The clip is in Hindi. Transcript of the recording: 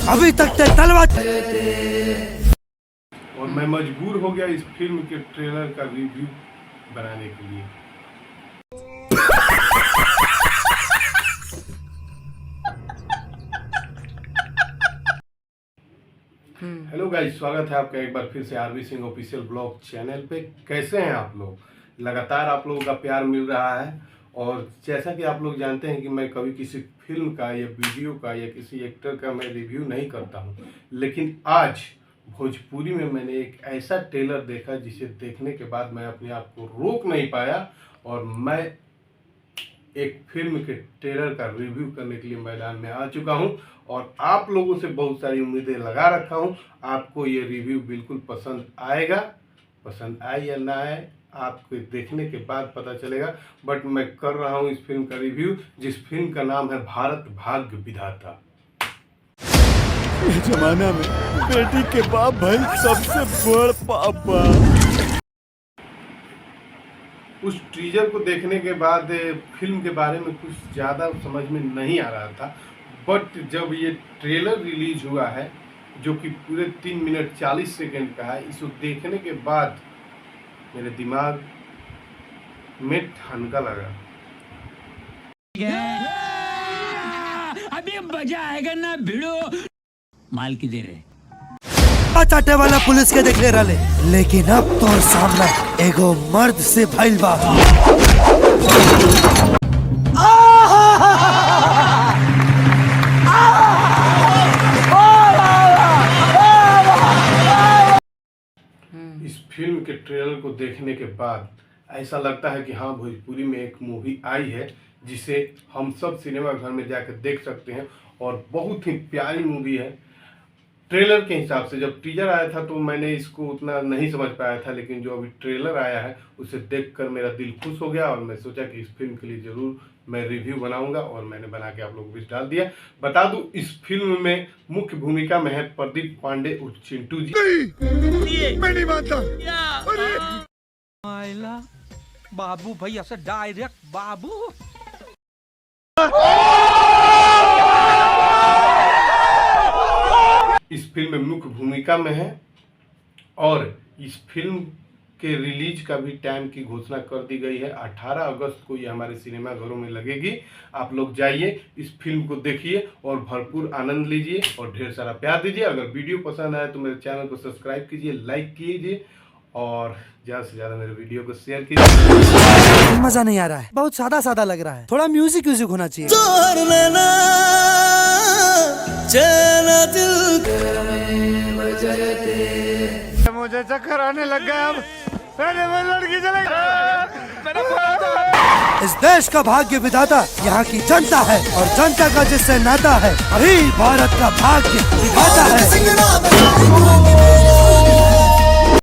अभी तक ते तलवार। और मैं मजबूर हो गया इस फिल्म के ट्रेलर का रिव्यू बनाने के लिए। हेलो गाइस, स्वागत है आपका एक बार फिर से R B Singh official blog channel पे। कैसे हैं आप लोग? लगातार आप लोगों का प्यार मिल रहा है और जैसा कि आप लोग जानते हैं कि मैं कभी किसी फिल्म का या वीडियो का या किसी एक्टर का मैं रिव्यू नहीं करता हूं, लेकिन आज भोजपुरी में मैंने एक ऐसा ट्रेलर देखा जिसे देखने के बाद मैं अपने आप को रोक नहीं पाया और मैं एक फिल्म के ट्रेलर का रिव्यू करने के लिए मैदान में आ चुका हूं और आप लोगों से बहुत सारी उम्मीदें लगा रखा हूं। आपको ये रिव्यू बिल्कुल पसंद आएगा, पसंद आए या ना आए आपको देखने के बाद पता चलेगा। बट मैं कर रहा हूं इस फिल्म का रिव्यू, जिस फिल्म का नाम है भारत भाग्य विधाता। इस जमाना में बेटी के बाप भाई सबसे बड़ पापा। उस टीजर को देखने के बाद फिल्म के बारे में कुछ ज़्यादा समझ में नहीं आ रहा था, बट जब ये ट्रेलर रिलीज हुआ है जो कि पूरे 3 मिनट 40 सेकंड का है, इसको देखने के बाद मेरे दिमाग में ठनका लगा। अभी मजा आएगा ना भिड़ो। माल की दे रहे चाटे वाला पुलिस के देख ले रहा, लेकिन अब तो सामना एगो मर्द से भइल बा। इस फिल्म के ट्रेलर को देखने के बाद ऐसा लगता है कि हाँ, भोजपुरी में एक मूवी आई है जिसे हम सब सिनेमा घर में जाकर देख सकते हैं और बहुत ही प्यारी मूवी है। ट्रेलर के हिसाब से जब टीजर आया था तो मैंने इसको उतना नहीं समझ पाया था, लेकिन जो अभी ट्रेलर आया है उसे देखकर मेरा दिल खुश हो गया और मैं सोचा कि इस फिल्म के लिए ज़रूर मैं रिव्यू बनाऊंगा और मैंने बना के आप लोगों को भी डाल दिया। बता दूं, इस फिल्म में मुख्य भूमिका में है प्रदीप पांडे उर्फ चिंटू जी। मैं नहीं मानता। बाबू भैया से डायरेक्ट बाबू। इस फिल्म में मुख्य भूमिका में है और इस फिल्म के रिलीज का भी टाइम की घोषणा कर दी गई है। 18 अगस्त को ये हमारे सिनेमा घरों में लगेगी। आप लोग जाइए, इस फिल्म को देखिए और भरपूर आनंद लीजिए और ढेर सारा प्यार दीजिए। अगर वीडियो पसंद आए तो मेरे चैनल को सब्सक्राइब कीजिए, लाइक कीजिए और ज़्यादा से ज़्यादा मेरे वीडियो को शेयर कीजिए। मजा नहीं आ रहा है, बहुत सादा सादा लग रहा है, थोड़ा म्यूजिक होना चाहिए। मुझे चक्कर आने लग गया, अब लड़की इस देश का भाग्य विधाता यहाँ की जनता है और जनता का जिससे नाता है वही भारत का भाग्य विधाता है।